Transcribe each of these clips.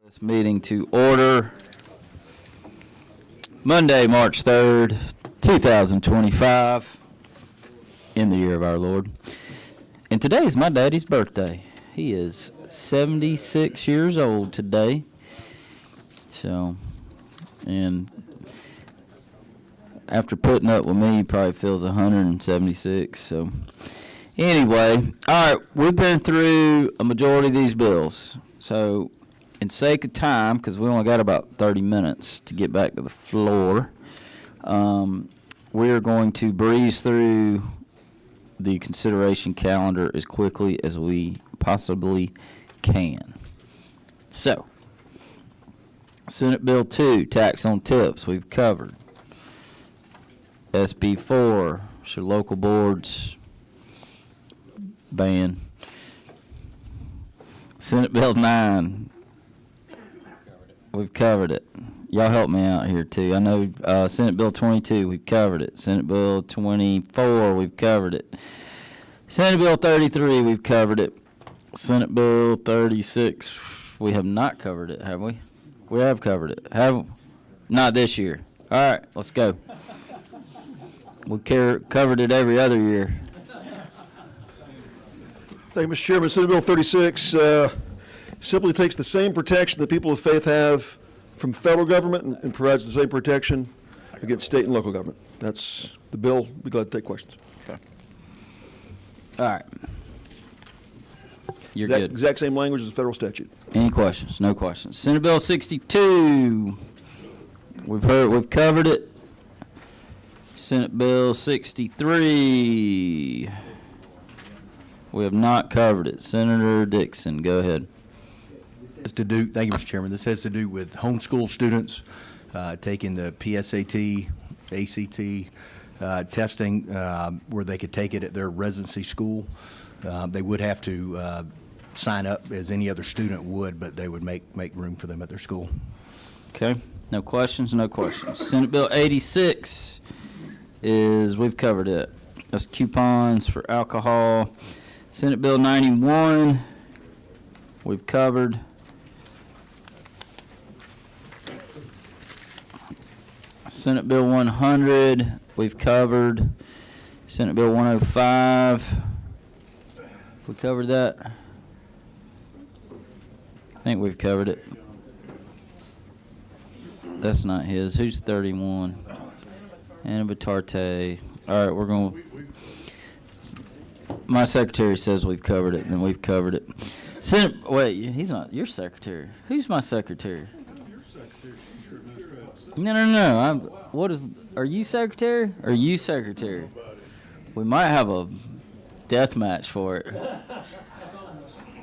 This meeting to order. Monday, March 3rd, 2025, in the year of our Lord. And today is my daddy's birthday. He is 76 years old today. So, and after putting up with me, he probably feels 176. So, anyway, all right, we've been through a majority of these bills. So, in sake of time, because we only got about 30 minutes to get back to the floor, we're going to breeze through the consideration calendar as quickly as we possibly can. So, Senate Bill 2, tax on tips, we've covered. SB 4, should local boards ban. Senate Bill 9, we've covered it. Y'all help me out here, too. I know Senate Bill 22, we've covered it. Senate Bill 24, we've covered it. Senate Bill 33, we've covered it. Senate Bill 36, we have not covered it, have we? We have covered it. Not this year. All right, let's go. We covered it every other year. Thank you, Mr. Chairman. Senate Bill 36 simply takes the same protection that people of faith have from federal government and provides the same protection against state and local government. That's the bill. Be glad to take questions. Okay. All right. You're Exact, good. exact same language as the federal statute. Any questions? No questions. Senate Bill 62. We've covered it. Senate Bill 63. We have not covered it. Senator Dixon, go ahead. Thank you, Mr. Chairman. This has to do with homeschool students taking the PSAT, ACT testing, where they could take it at their residency school. They would have to sign up as any other student would, but they would make room for them at their school. Okay. No questions? No questions. Senate Bill 86 we've covered it. That's coupons for alcohol. Senate Bill 91, we've covered. Senate Bill 100, we've covered. Senate Bill 105, we covered that. I think we've covered it. That's not his. Who's 31? Anna Batarte. All right, we're going to... My secretary says we've covered it, and we've covered it. Wait, he's not your secretary. Who's my secretary? No. Are you secretary? Are you secretary? We might have a death match for it.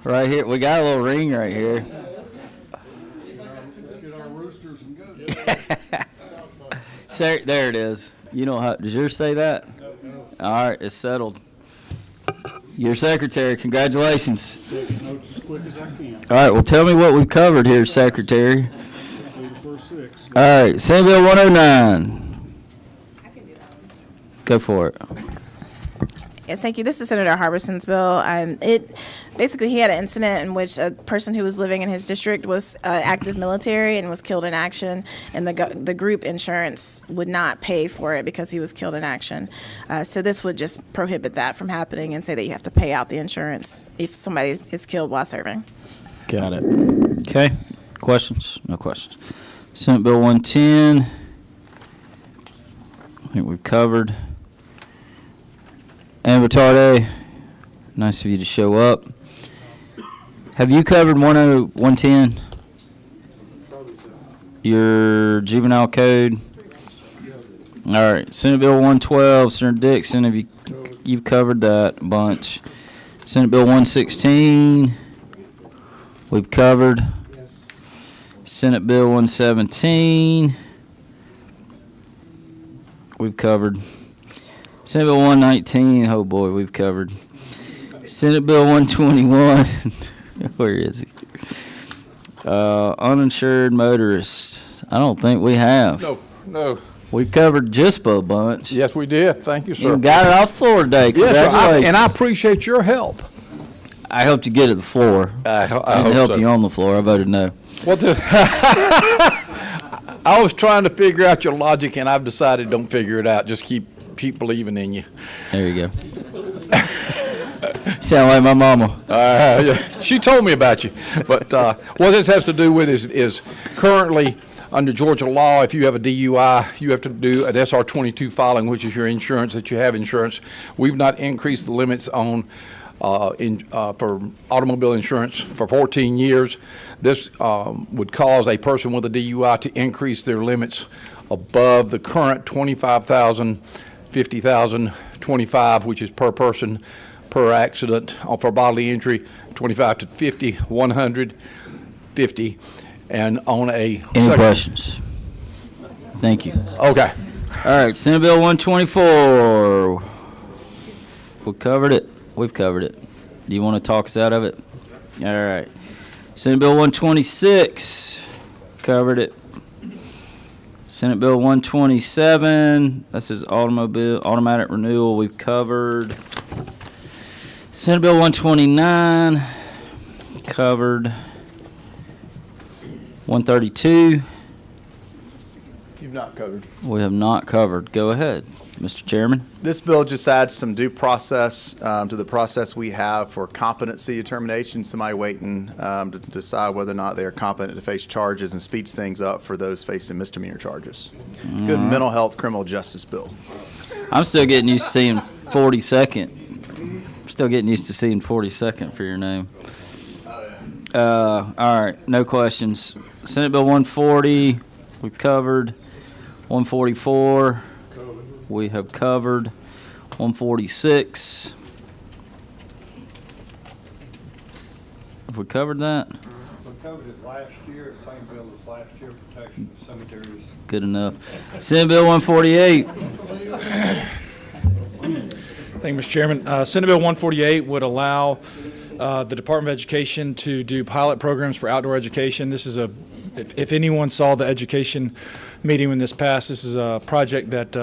Right here. We got a little ring right here. There it is. You know how, does yours say that? All right, it's settled. Your secretary, congratulations. Notes as quick as I can. All right, well, tell me what we've covered here, secretary. The first six. All right, Senate Bill 109. Go for it. Yes, thank you. This is Senator Harbison's bill. Basically, he had an incident in which a person who was living in his district was active military and was killed in action, and the group insurance would not pay for it because he was killed in action. So this would just prohibit that from happening and say that you have to pay out the insurance if somebody is killed while serving. Got it. Okay. Questions? No questions. Senate Bill 110. I think we've covered. Anna Batarte, nice of you to show up. Have you covered 110? Your juvenile code? All right. Senate Bill 112, Senator Dixon, you've covered that a bunch. Senate Bill 116, we've covered. Senate Bill 117, we've covered. Senate Bill 119, oh boy, we've covered. Senate Bill 121, where is he? Uninsured motorists. I don't think we have. No. We covered just a bunch. Yes, we did. Thank you, sir. You got it off the floor today. Yes, sir. Congratulations. And I appreciate your help. I helped you get to the floor. I I hope didn't help so. you on the floor. I voted no. What the? I was trying to figure out your logic, and I've decided don't figure it out. Just keep believing in you. There you go. Sound like my mama. Yeah, she told me about you. But what this has to do with is currently under Georgia law, if you have a DUI, you have to do an SR-22 filing, which is your insurance that you have insurance. We've not increased the limits on for automobile insurance for 14 years. This would cause a person with a DUI to increase their limits above the current 25,000, 50,000, 25, which is per person per accident for bodily injury, 25 to 50, 100, 50, and on a. Any questions? Thank you. Okay. All right, Senate Bill 124. We covered it. We've covered it. Do you want to talk us out of it? All right. Senate Bill 126. Covered it. Senate Bill 127. This is automatic renewal. We've covered. Senate Bill 129. Covered. 132. You've not covered. We have not covered. Go ahead, Mr. Chairman. This bill just adds some due process to the process we have for competency determination, somebody waiting to decide whether or not they are competent to face charges, and speeds things up for those facing misdemeanor charges. Good mental health criminal justice bill. I'm still getting used to seeing 42nd. Still getting used to seeing 42nd for your name. All right, no questions. Senate Bill 140, we've covered. 144, we have covered. 146. Have we covered that? We covered it last year, the same bill as last year, protection of cemeteries. Good enough. Senate Bill 148. Thank you, Mr. Chairman. Senate Bill 148 would allow the Department of Education to do pilot programs for outdoor education. This is if anyone saw the education meeting when this passed, this is a project that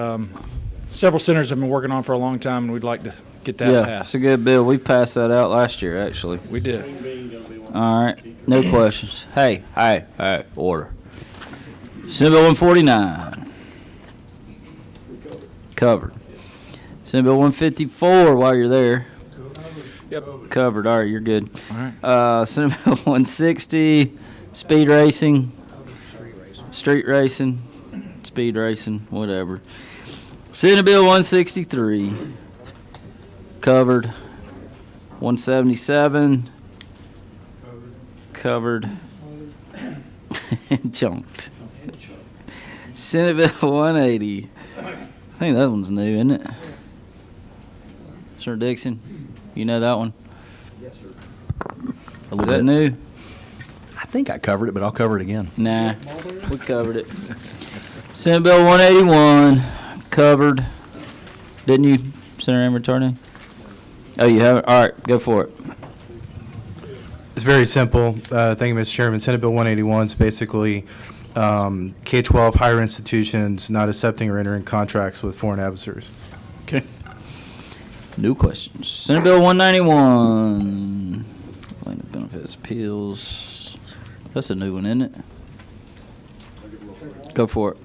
several senators have been working on for a long time, and we'd like to get that Yeah, passed. it's a good bill. We passed that out last year, actually. We did. All right, no questions. Hey, order. Senate Bill 149. Covered. Senate Bill 154, while you're there. Yep. Covered. All right, you're good. All right. Senate Bill 160, speed racing. Street racing, speed racing, whatever. Senate Bill 163, covered. 177, covered. Junked. Senate Bill 180. I think that one's new, isn't it? Sir Dixon, you know that one? Yes, sir. Is that new? I think I covered it, but I'll cover it again. Nah, we covered it. Senate Bill 181, covered. Didn't you, Senator Ambertarney? Oh, you have it? All right, go for it. It's very simple. Thank you, Mr. Chairman. Senate Bill 181 is basically K-12 higher institutions not accepting or entering contracts with foreign adversaries. Okay. New questions. Senate Bill 191, plaintiff benefits appeals. That's a new one, isn't it? Go for it.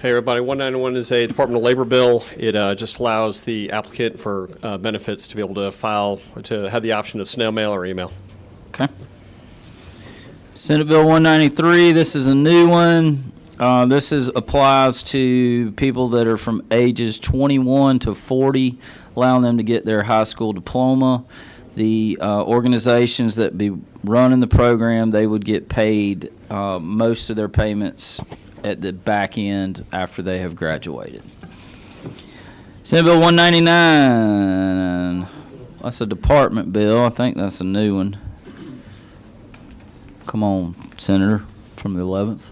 Hey everybody, 191 is a Department of Labor bill. It just allows the applicant for benefits to be able to have the option of snail mail or email. Okay. Senate Bill 193, this is a new one. This applies to people that are from ages 21 to 40, allowing them to get their high school diploma. The organizations that be running the program, they would get paid most of their payments at the back end after they have graduated. Senate Bill 199, that's a department bill. I think that's a new one. Come on, Senator, from the 11th.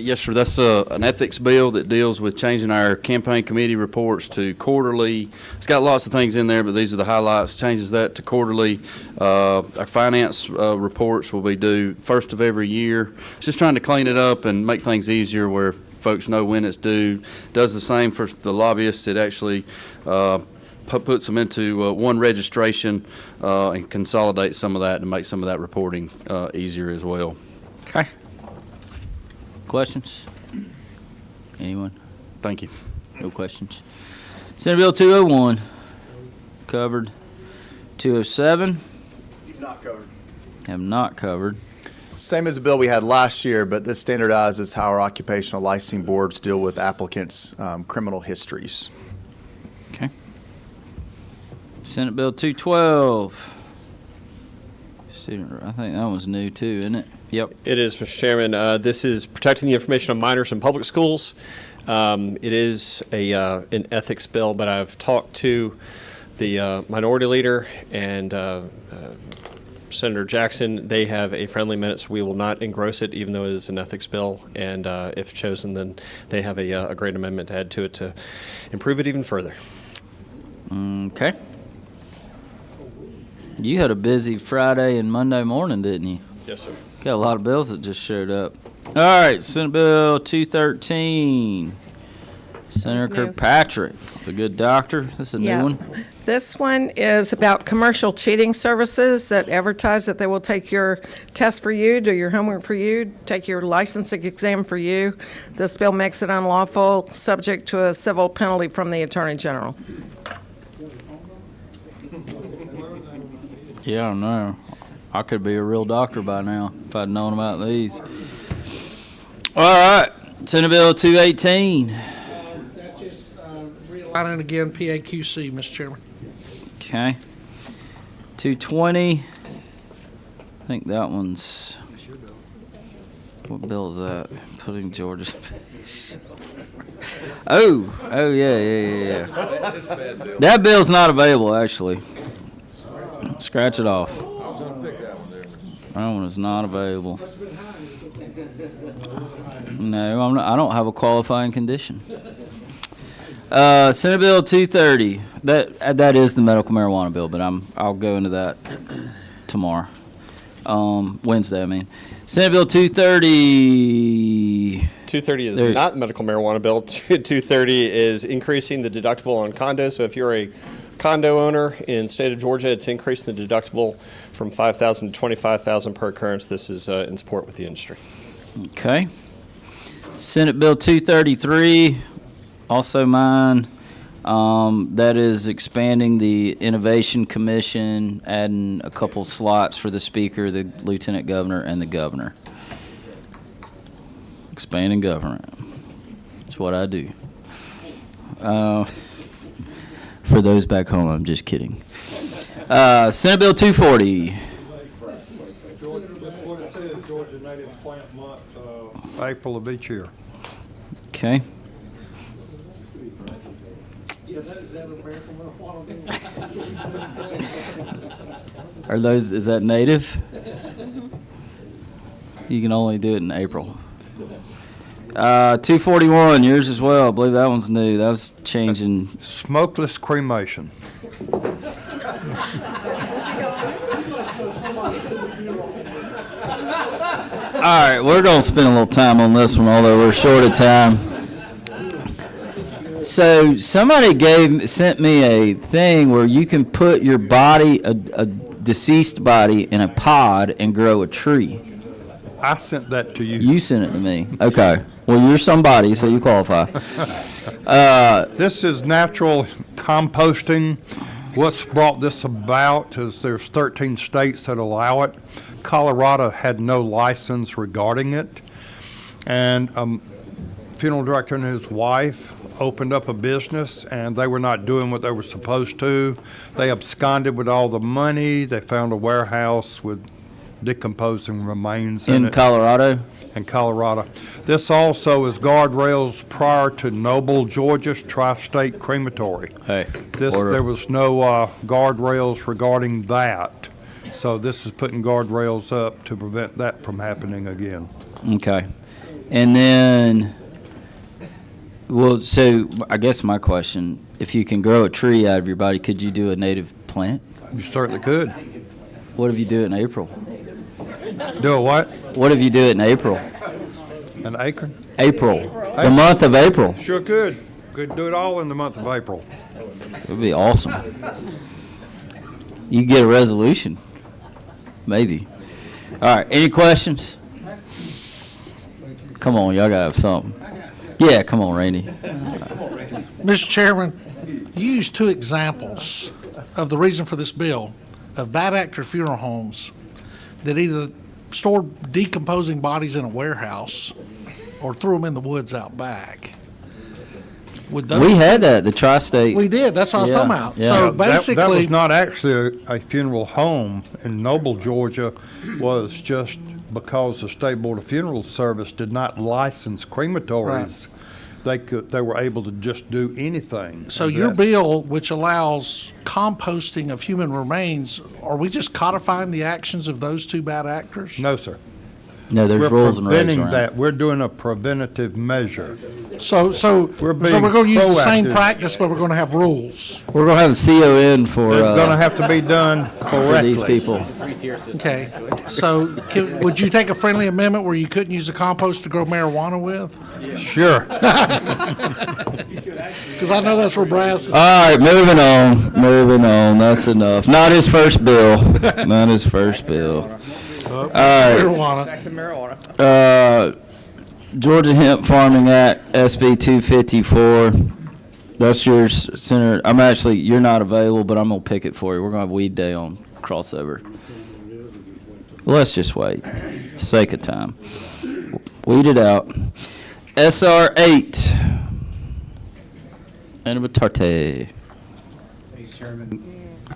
Yes, sir. That's an ethics bill that deals with changing our campaign committee reports to quarterly. It's got lots of things in there, but these are the highlights. Changes that to quarterly. Our finance reports will be due first of every year. It's just trying to clean it up and make things easier where folks know when it's due. Does the same for the lobbyists. It actually puts them into one registration and consolidate some of that and make some of that reporting easier as well. Okay. Questions? Anyone? Thank you. No questions. Senate Bill 201, covered. 207, Not covered. have not covered. Same as the bill we had last year, but this standardizes how our occupational licensing boards deal with applicants' criminal histories. Okay. Senate Bill 212. I think that one's new too, isn't it? Yep. It is, Mr. Chairman. This is protecting the information of minors in public schools. It is an ethics bill, but I've talked to the minority leader and Senator Jackson. They have a friendly minute, so we will not engross it, even though it is an ethics bill. And if chosen, then they have a great amendment to add to it to improve it even further. Okay. You had a busy Friday and Monday morning, didn't you? Yes, sir. Got a lot of bills that just showed up. All right, Senate Bill 213. Senator new. Kirkpatrick, the good doctor. This is a new one. This one is about commercial cheating services that advertise that they will take your test for you, do your homework for you, take your licensing exam for you. This bill makes it unlawful, subject to a civil penalty from the Attorney General. Yeah, I don't know. I could be a real doctor by now if I'd known about these. All right, Senate Bill 218. That's just realigning again PAQC, Mr. Chairman. Okay. 220. I think that one's. What bill is that? Putting Georgia's. Oh, yeah. That bill's not available, actually. Scratch it off. That one is not available. No, I don't have a qualifying condition. Senate Bill 230. That is the medical marijuana bill, but I'll go into that tomorrow. Wednesday, I mean. Senate Bill 230. 230 is not the medical marijuana bill. 230 is increasing the deductible on condos. So if you're a condo owner in the state of Georgia, it's increasing the deductible from $5,000 to $25,000 per occurrence. This is in support with the industry. Okay. Senate Bill 233, also mine. That is expanding the Innovation Commission, adding a couple slots for the Speaker, the Lieutenant Governor, and the Governor. Expanding government. That's what I do. For those back home, I'm just kidding. Senate Bill 240. Georgia Native Plant Month, April of each year. Okay. Is that native? You can only do it in April. 241, yours as well. I believe that one's new. That was changing. Smokeless cremation. All right, we're going to spend a little time on this one, although we're short of time. So somebody sent me a thing where you can put your body, a deceased body, in a pod and grow a tree. I sent that to you. You sent it to me. Okay. Well, you're somebody, so you qualify. This is natural composting. What's brought this about is there's 13 states that allow it. Colorado had no license regarding it. And funeral director and his wife opened up a business, and they were not doing what they were supposed to. They absconded with all the money. They found a warehouse with decomposing remains in it. In Colorado? In Colorado. This also is guardrails prior to Noble, Georgia's Tri-State Crematory. Hey. There was no guardrails regarding that. So this is putting guardrails up to prevent that from happening again. Okay. And then, well, so I guess my question, if you can grow a tree out of your body, could you do a native plant? You certainly could. What if you do it in April? Do a what? What if you do it in April? An acre? April. The month of April. Sure could. Could do it all in the month of April. It would be awesome. You get a resolution, maybe. All right, any questions? Come on, y'all gotta have something. Yeah, come on, Randy. Mr. Chairman, you used two examples of the reason for this bill of bad actor funeral homes that either stored decomposing bodies in a warehouse or threw them in the woods out back. Would those We had that, the tri-state. We did, that's what I was talking Yeah, about. yeah. So That basically. was not actually a funeral home in Noble, Georgia, was just because the State Board of Funeral Service did not license crematories. They were able to just do anything. So And your that's- bill, which allows composting of human remains, are we just codifying the actions of those two bad actors? No, sir. No, there's We're rules and regs preventing around. that. We're doing a preventative measure. So We're we're being going to use the same proactive. practice, but we're going to have rules. We're gonna have a CON for, It's going to have to be done for correctly. these people. Okay, so would you take a friendly amendment where you couldn't use the compost to grow marijuana with? Sure. Because I know that's where brass is. All right, moving on, that's enough. Not his first bill, not his first bill. All right, Marijuana. Georgia Hemp Farming Act, SB 254. That's yours, Senator. You're not available, but I'm gonna pick it for you. We're gonna have weed day on crossover. Let's just wait, sake of time. Weed it out. SR 8. Innovatarte.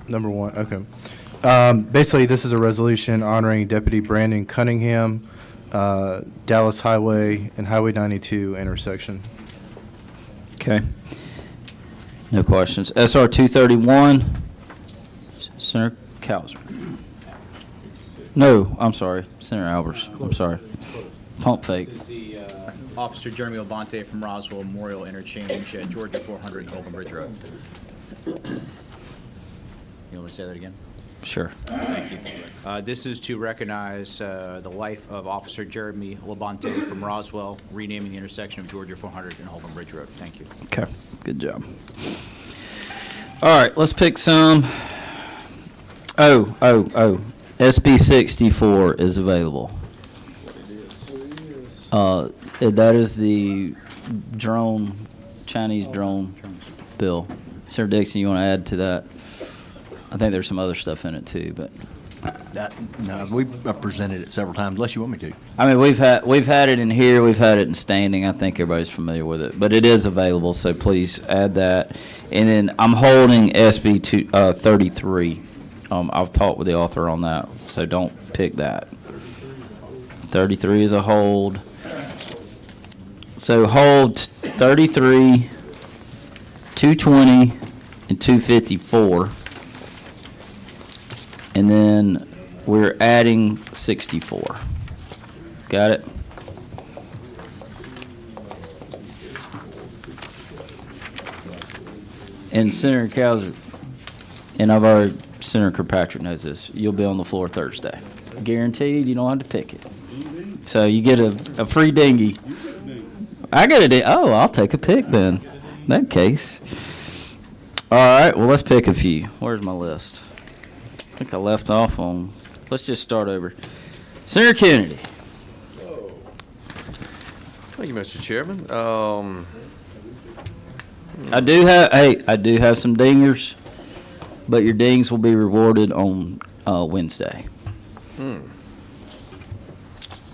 Number one, okay. Basically, this is a resolution honoring Deputy Brandon Cunningham, Dallas Highway and Highway 92 intersection. Okay. No questions. SR 231, Senator Cowser. No, I'm sorry, Senator Albers. I'm sorry. Pump fake. This is the Officer Jeremy Labonte from Roswell Memorial Interchange at Georgia 400 Holcomb Bridge Road. You want me to say that again? Sure. Thank you. This is to recognize the life of Officer Jeremy Labonte from Roswell, renaming the intersection of Georgia 400 and Holcomb Bridge Road. Thank you. Okay, good job. All right, let's pick some. SB 64 is available. That is the Chinese drone bill. Senator Dixon, you want to add to that? I think there's some other stuff in it too, but. No, we've presented it several times, unless you want me to. I mean, we've had it in here, we've had it in standing. I think everybody's familiar with it, but it is available, so please add that. And then I'm holding SB 33. I've talked with the author on that, so don't pick that. 33 is a hold. So hold 33, 220, and 254. And then we're adding 64. Got it? And Senator Cowser, and Senator Kirkpatrick knows this, you'll be on the floor Thursday. Guaranteed, you don't have to pick it. So you get a free dinghy. I got a I'll take a pick then, in that case. All right, well, let's pick a few. Where's my list? I think I left off on, let's just start over. Senator Kennedy. Thank you, Mr. Chairman. I do have some dingers, but your dings will be rewarded on Wednesday.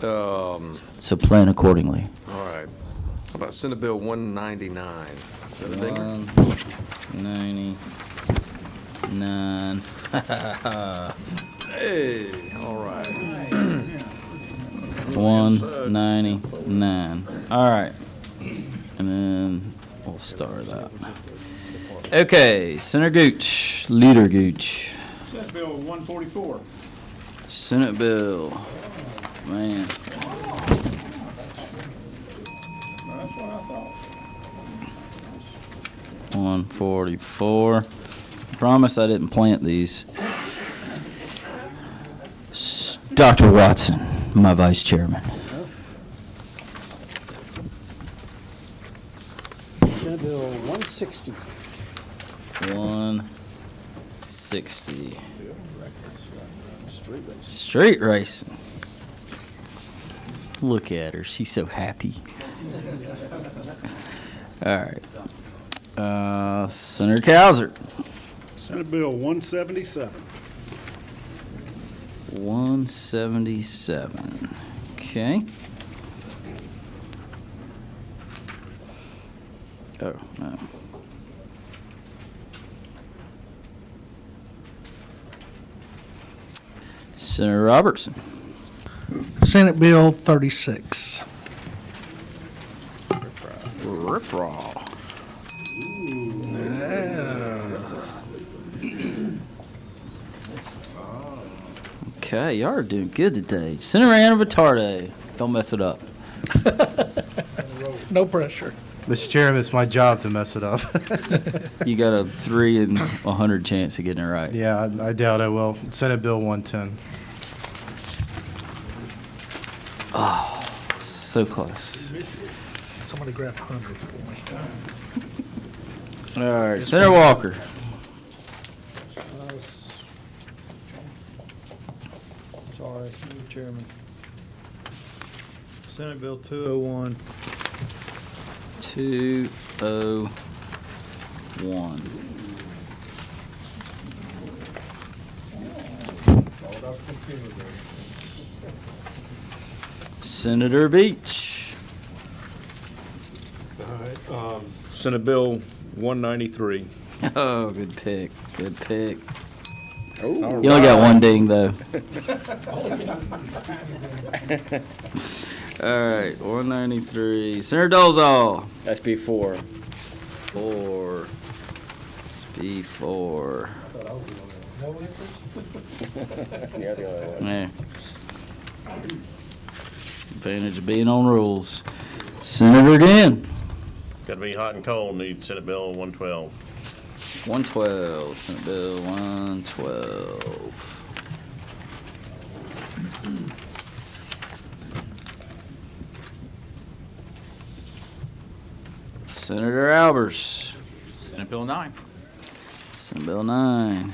So plan accordingly. All right. How about Senate Bill 199? Is that a dinger? 199. Hey, all right. 199. All right. And then we'll start that. Okay, Senator Gooch, Leader Gooch. Senate Bill 144. Senate Bill, man. That's what I thought. 144. Promise I didn't plant these. Dr. Watson, my vice chairman. Senate Bill 160. 160. Street racing. Look at her. She's so happy. All right. Senator Cowser. Senate Bill 177. 177. Okay. Oh, no. Senator Robertson. Senate Bill 36. Riffraw. Okay, y'all are doing good today. Senator Anna Vitarde. Don't mess it up. No pressure. Mr. Chairman, it's my job to mess it up. You got a 3 in 100 chance of getting it right. Yeah, I doubt I will. Senate Bill 110. Oh, so close. Somebody grab 100 for me. All right, Senator Walker. Sorry, Mr. Chairman. Senate Bill 201. 201. Senator Beach. All right, Senate Bill 193. Oh, good pick. Good pick. You only got one ding, though. All right, 193. Senator Dolezal. That's B4. 4. It's B4. Yeah, the other one. Yeah. Advantage of being on rules. Senator Gann. Got to be hot and cold, need Senate Bill 112. 112. Senate Bill 112. Senator Albers. Senate Bill 9. Senate Bill 9.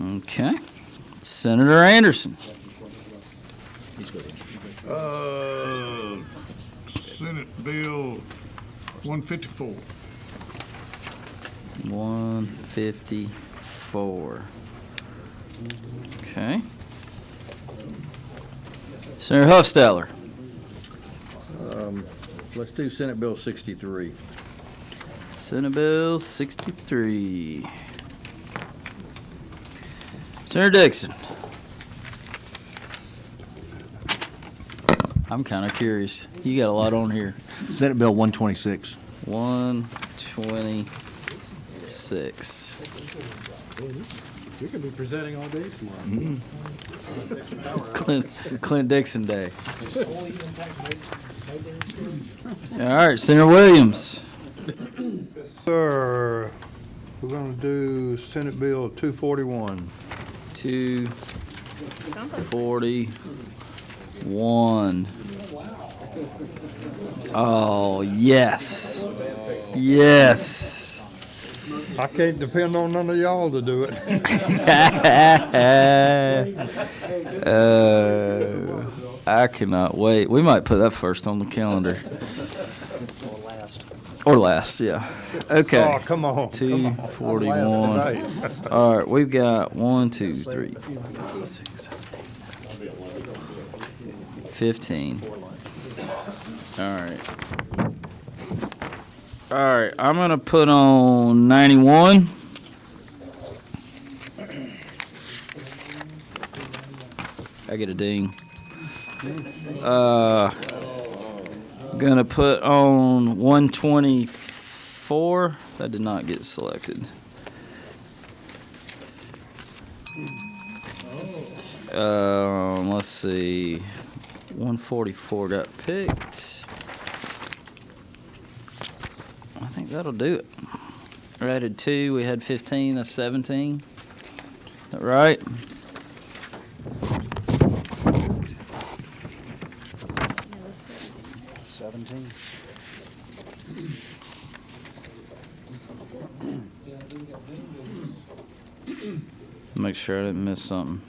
Okay. Senator Anderson. Senate Bill 154. 154. Okay. Senator Huffsteller. Let's do Senate Bill 63. Senate Bill 63. Senator Dixon. I'm kind of curious. You got a lot on here. Senate Bill 126. 126. We could be presenting all day tomorrow. Clint Dixon Day. All right, Senator Williams. Sir, we're going to do Senate Bill 241. 241. Oh, yes. Yes. I can't depend on none of y'all to do it. I cannot wait. We might put that first on the calendar. Or last, yeah. Okay. Oh, come on. 241. All right, we've got 1, 2, 3, 4, 5, 6, 7, 8, 9, 15. All right. All right, I'm going to put on 91. I get a ding. Going to put on 124. That did not get selected. Let's see. 144 got picked. I think that'll do it. We added 2. We had 15. That's 17. Is that right? Make sure I didn't miss something.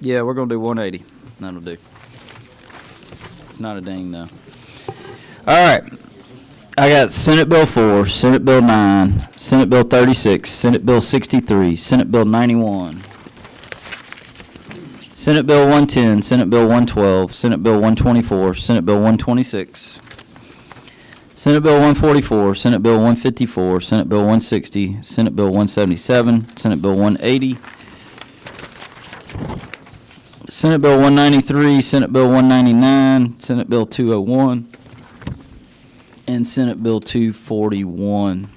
Yeah, we're gonna do 180. That'll do. It's not a ding though. All right. I got Senate Bill 4, Senate Bill 9, Senate Bill 36, Senate Bill 63, Senate Bill 91, Senate Bill 110, Senate Bill 112, Senate Bill 124, Senate Bill 126, Senate Bill 144, Senate Bill 154, Senate Bill 160, Senate Bill 177, Senate Bill 180, Senate Bill 193, Senate Bill 199, Senate Bill 201, and Senate Bill 241.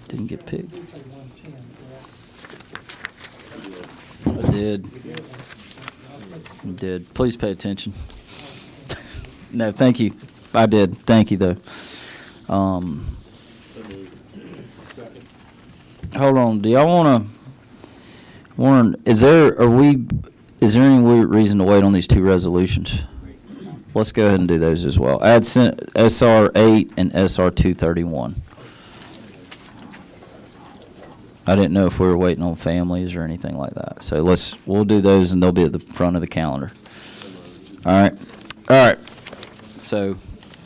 Didn't get picked. I did. I did. Please pay attention. No, thank you. I did. Thank you, though. Hold on. Do y'all is there any reason to wait on these two resolutions? Let's go ahead and do those as well. Add SR 8 and SR 231. I didn't know if we were waiting on families or anything like that. So we'll do those and they'll be at the front of the calendar. All right. All right. So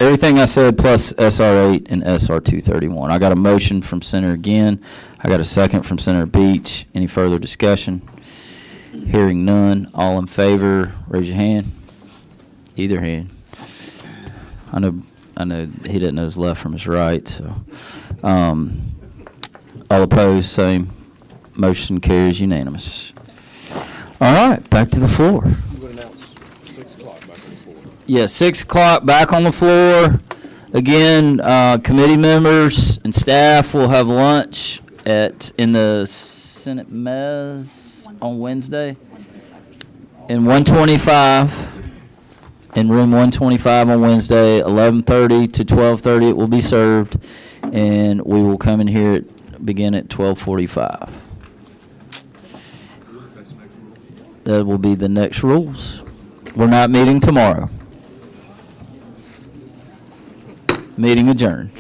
everything I said plus SR 8 and SR 231. I got a motion from Senator again. I got a second from Senator Beach. Any further discussion? Hearing none. All in favor, raise your hand. Either hand. I know he didn't know his left from his right. So, all opposed, same. Motion carries unanimous. All right, back to the floor. Yeah, 6 o'clock back on the floor. Again, committee members and staff will have lunch in the Senate Mez on Wednesday in 125, in room 125 on Wednesday, 11:30 to 12:30 it will be served, and we will come in here begin at 12:45. That will be the next rules. We're not meeting tomorrow. Meeting adjourned.